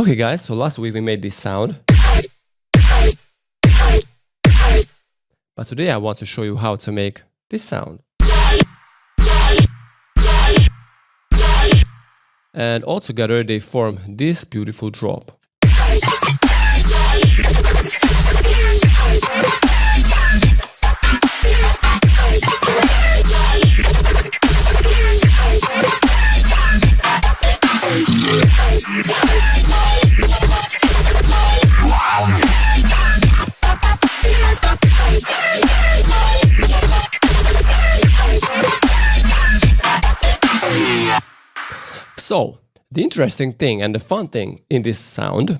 Okay guys, so last week we made this sound. But today I want to show you how to make this sound. And all together they form this beautiful drop. So, the interesting thing and the fun thing in this sound,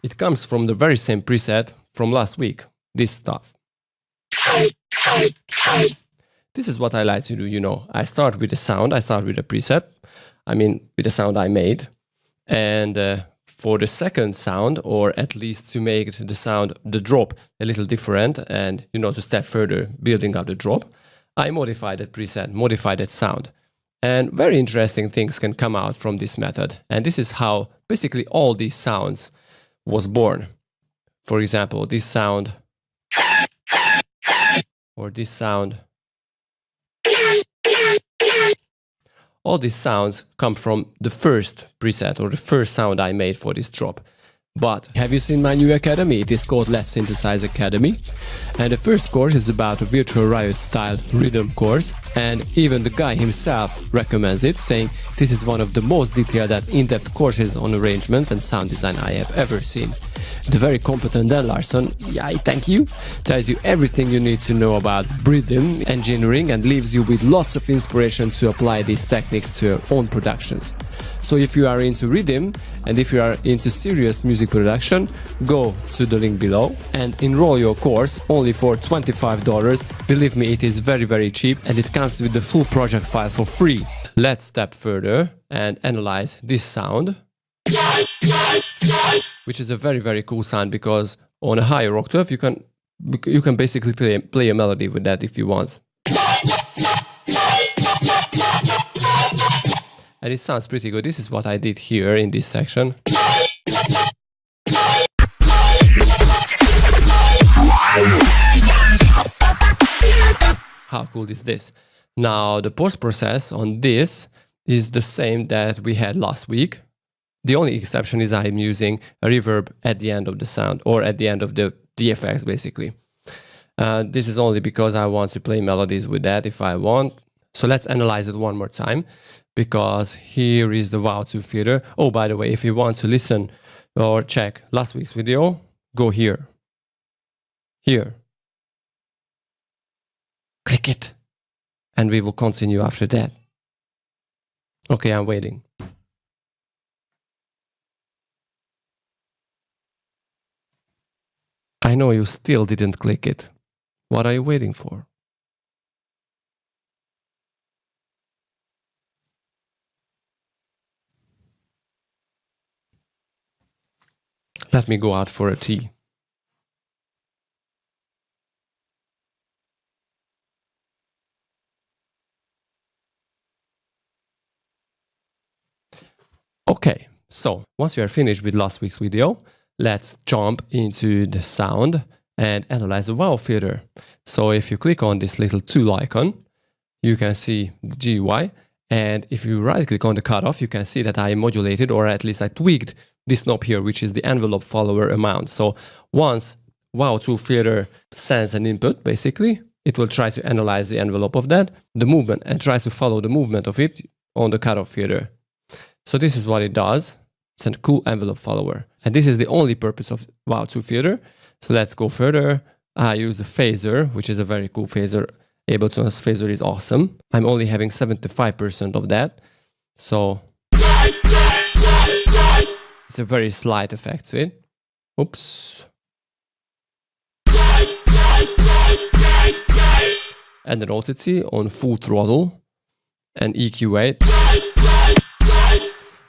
it comes from the very same preset from last week, this stuff. This is what I like to do, you know. I start with the sound, I start with a preset, with the sound I made. And for the second sound, or at least to make the sound, the drop, a little different, and you know, to step further, building up the drop, I modify that preset, modify that sound. And very interesting things can come out from this method. And this is how basically all these sounds was born. For example, this sound, or this sound. All these sounds come from the first preset or the first sound I made for this drop. But have you seen my new academy? It is called Letsynthisize Academy. And the first course is about a Virtual Riot style Riddim course. And even the guy himself recommends it, saying this is one of the most detailed and in-depth courses on arrangement and sound design I have ever seen. The very competent Dan Larson, thank you, tells you everything you need to know about Riddim engineering and leaves you with lots of inspiration to apply these techniques to your own productions. So if you are into Riddim and if you are into serious music production, go to the link below and enroll your course only for $25. Believe me, it is very, very cheap and it comes with the full project file for free. Let's step further and analyze this sound, which is a very, very cool sound because on a higher octave you can basically play a melody with that if you want. And it sounds pretty good. This is what I did here in this section. How cool is this? Now, the post process on this is the same that we had last week. The only exception is I'm using a reverb at the end of the sound, or at the end of the effects, basically. This is only because I want to play melodies with that if I want. So let's analyze it one more time, because here is the Wow2 filter. Oh, by the way, if you want to listen or check last week's video, go here. Here. Click it. And we will continue after that. Okay, I'm waiting. I know you still didn't click it. What are you waiting for? Let me go out for a tea. Okay, so once we are finished with last week's video, let's jump into the sound and analyze the wow filter. So if you click on this little tool icon, you can see the GUI. And if you right click on the cutoff, you can see that I modulated, or at least I tweaked this knob here, which is the envelope follower amount. So once Wow2 filter sends an input, basically, it will try to analyze the envelope of that, the movement, and tries to follow the movement of it on the cutoff filter. So this is what it does. It's a cool envelope follower. And this is the only purpose of Wow2 filter. So let's go further. I use a phaser, which is a very cool phaser. ABLETON's phaser is awesome. I'm only having 75% of that. So it's a very slight effect to it. Oops. And then altitude on full throttle and EQ8.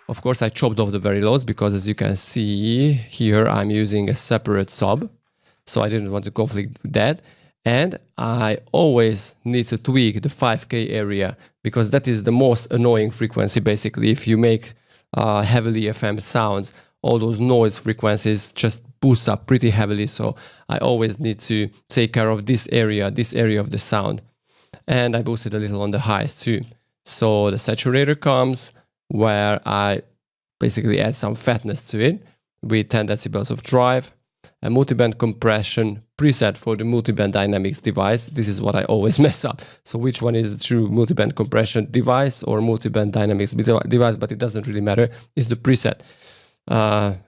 Of course, I chopped off the very lows because, as you can see here, I'm using a separate sub. So I didn't want to conflict with that. And I always need to tweak the 5K area, because that is the most annoying frequency. Basically, if you make heavily FM sounds, all those noise frequencies just boost up pretty heavily. So I always need to take care of this area of the sound. And I boosted a little on the highs too. So the saturator comes, where I basically add some fatness to it with 10 decibels of drive. A multiband compression preset for the multiband dynamics device. This is what I always mess up. So which one is the true multiband compression device or multiband dynamics device, but it doesn't really matter. It's the preset.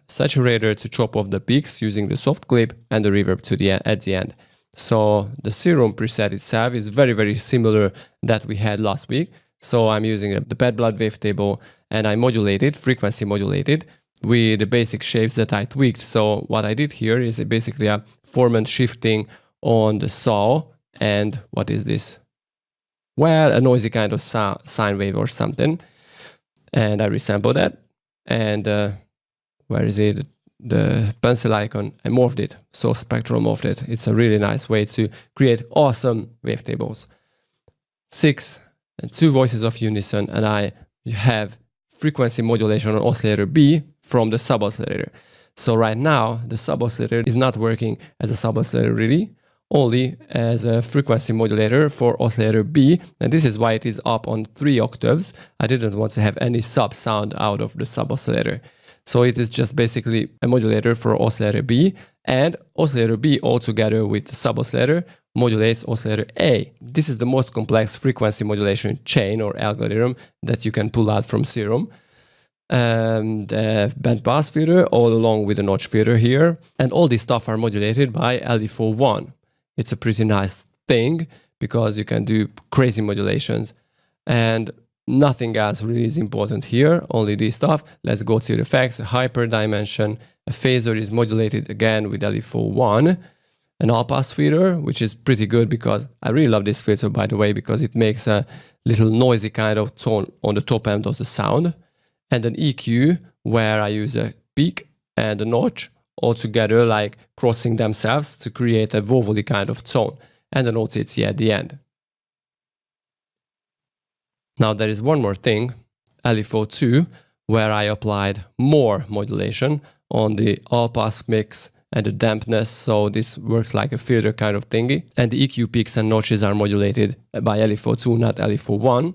Saturator to chop off the peaks using the soft clip, and the reverb at the end. So the Serum preset itself is very, very similar that we had last week. So I'm using the bed blood wavetable, and I modulated, frequency modulated, with the basic shapes that I tweaked. So what I did here is basically a formant shifting on the saw, and what is this? Well, a noisy kind of sine wave or something. And I resampled that, and where is it? The pencil icon, I morphed it, so spectral morphed it. It's a really nice way to create awesome wavetables. 6 and 2 voices of unison, and I have frequency modulation on oscillator B from the sub-oscillator. So right now, the sub-oscillator is not working as a sub-oscillator really, only as a frequency modulator for oscillator B, and this is why it is up on 3 octaves. I didn't want to have any sub sound out of the sub-oscillator. So it is just basically a modulator for oscillator B, and oscillator B altogether with the sub-oscillator modulates oscillator A. This is the most complex frequency modulation chain or algorithm that you can pull out from Serum. The band pass filter all along with the notch filter here, and all this stuff are modulated by LE41. It's a pretty nice thing because you can do crazy modulations, and nothing else really is important here, only this stuff. Let's go to the effects. A hyper dimension, a phaser is modulated again with LE41, an all-pass filter, which is pretty good because I really love this filter, by the way, because it makes a little noisy kind of tone on the top end of the sound, and an EQ where I use a peak and a notch all together, like crossing themselves to create a vowel-y kind of tone, and an OTT at the end. Now there is one more thing, LE42, where I applied more modulation on the all-pass mix and the dampness, so this works like a filter kind of thingy. And the EQ peaks and notches are modulated by LE42, not LE41.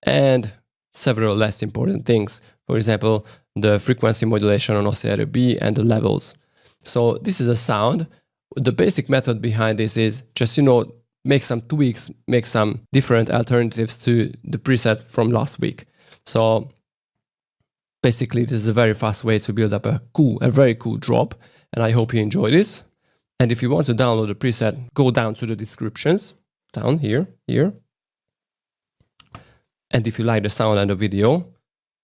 And several less important things, for example, the frequency modulation on oscillator B and the levels. So this is a sound. The basic method behind this is just, make some tweaks, make some different alternatives to the preset from last week. So basically, this is a very fast way to build up a very cool drop, and I hope you enjoy this. And if you want to download the preset, go down to the descriptions, down here. And if you like the sound and the video,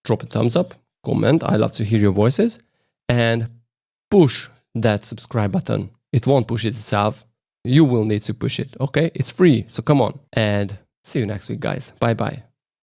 drop a thumbs up, comment, I love to hear your voices, and push that subscribe button. It won't push itself. You will need to push it, okay? It's free, so come on. And see you next week, guys. Bye-bye.